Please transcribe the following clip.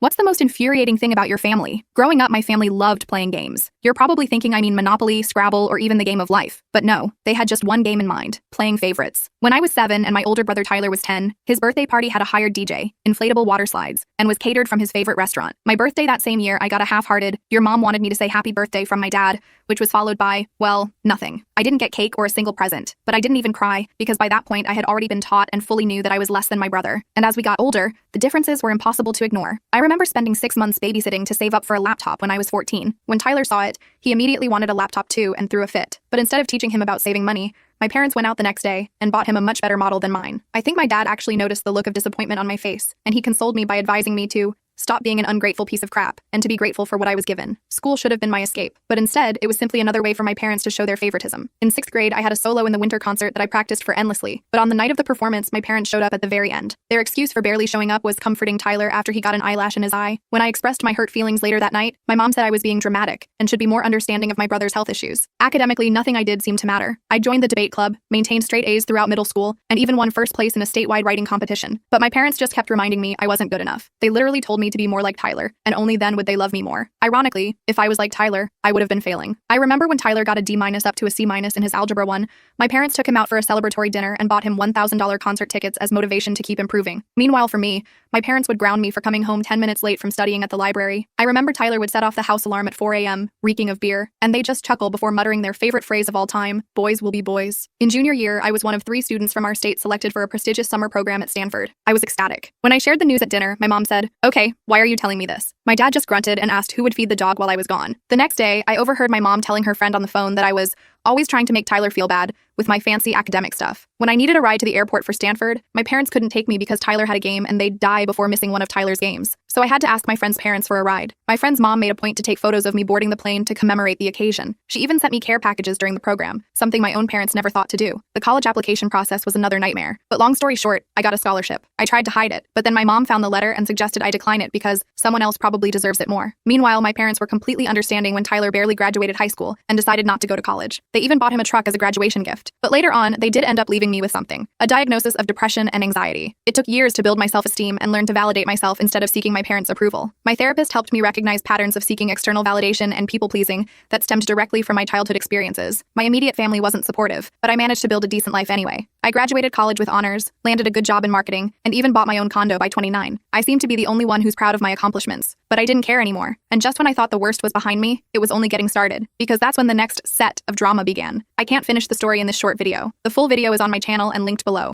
What's the most infuriating thing about your family? Growing up, my family loved playing games. You're probably thinking I mean Monopoly, Scrabble, or even the game of life. But no, they had just one game in mind: playing favorites. When I was 7 and my older brother Tyler was 10, his birthday party had a hired DJ, inflatable water slides, and was catered from his favorite restaurant. My birthday that same year, I got a half-hearted, "Your mom wanted me to say happy birthday" from my dad, which was followed by, well, nothing. I didn't get cake or a single present, but I didn't even cry, because by that point I had already been taught and fully knew that I was less than my brother. And as we got older, the differences were impossible to ignore. I remember spending 6 months babysitting to save up for a laptop when I was 14. When Tyler saw it, he immediately wanted a laptop too and threw a fit. But instead of teaching him about saving money, my parents went out the next day and bought him a much better model than mine. I think my dad actually noticed the look of disappointment on my face, and he consoled me by advising me to stop being an ungrateful piece of crap and to be grateful for what I was given. School should have been my escape, but instead, it was simply another way for my parents to show their favoritism. In 6th grade, I had a solo in the winter concert that I practiced for endlessly, but on the night of the performance, my parents showed up at the very end. Their excuse for barely showing up was comforting Tyler after he got an eyelash in his eye. When I expressed my hurt feelings later that night, my mom said I was being dramatic and should be more understanding of my brother's health issues. Academically, nothing I did seemed to matter. I joined the debate club, maintained straight A's throughout middle school, and even won first place in a statewide writing competition. But my parents just kept reminding me I wasn't good enough. They literally told me to be more like Tyler, and only then would they love me more. Ironically, if I was like Tyler, I would have been failing. I remember when Tyler got a D- up to a C- in his Algebra 1, my parents took him out for a celebratory dinner and bought him $1,000 concert tickets as motivation to keep improving. Meanwhile, for me, my parents would ground me for coming home 10 minutes late from studying at the library. I remember Tyler would set off the house alarm at 4 a.m., reeking of beer, and they just chuckle before muttering their favorite phrase of all time: "Boys will be boys." In junior year, I was one of 3 students from our state selected for a prestigious summer program at Stanford. I was ecstatic. When I shared the news at dinner, my mom said, "Okay, why are you telling me this?" My dad just grunted and asked who would feed the dog while I was gone. The next day, I overheard my mom telling her friend on the phone that I was always trying to make Tyler feel bad with my fancy academic stuff. When I needed a ride to the airport for Stanford, my parents couldn't take me because Tyler had a game and they'd die before missing one of Tyler's games. So I had to ask my friend's parents for a ride. My friend's mom made a point to take photos of me boarding the plane to commemorate the occasion. She even sent me care packages during the program, something my own parents never thought to do. The college application process was another nightmare. But long story short, I got a scholarship. I tried to hide it, but then my mom found the letter and suggested I decline it because someone else probably deserves it more. Meanwhile, my parents were completely understanding when Tyler barely graduated high school and decided not to go to college. They even bought him a truck as a graduation gift. But later on, they did end up leaving me with something: a diagnosis of depression and anxiety. It took years to build my self-esteem and learn to validate myself instead of seeking my parents' approval. My therapist helped me recognize patterns of seeking external validation and people-pleasing that stemmed directly from my childhood experiences. My immediate family wasn't supportive, but I managed to build a decent life anyway. I graduated college with honors, landed a good job in marketing, and even bought my own condo by 29. I seem to be the only one who's proud of my accomplishments, but I didn't care anymore. And just when I thought the worst was behind me, it was only getting started, because that's when the next set of drama began. I can't finish the story in this short video. The full video is on my channel and linked below.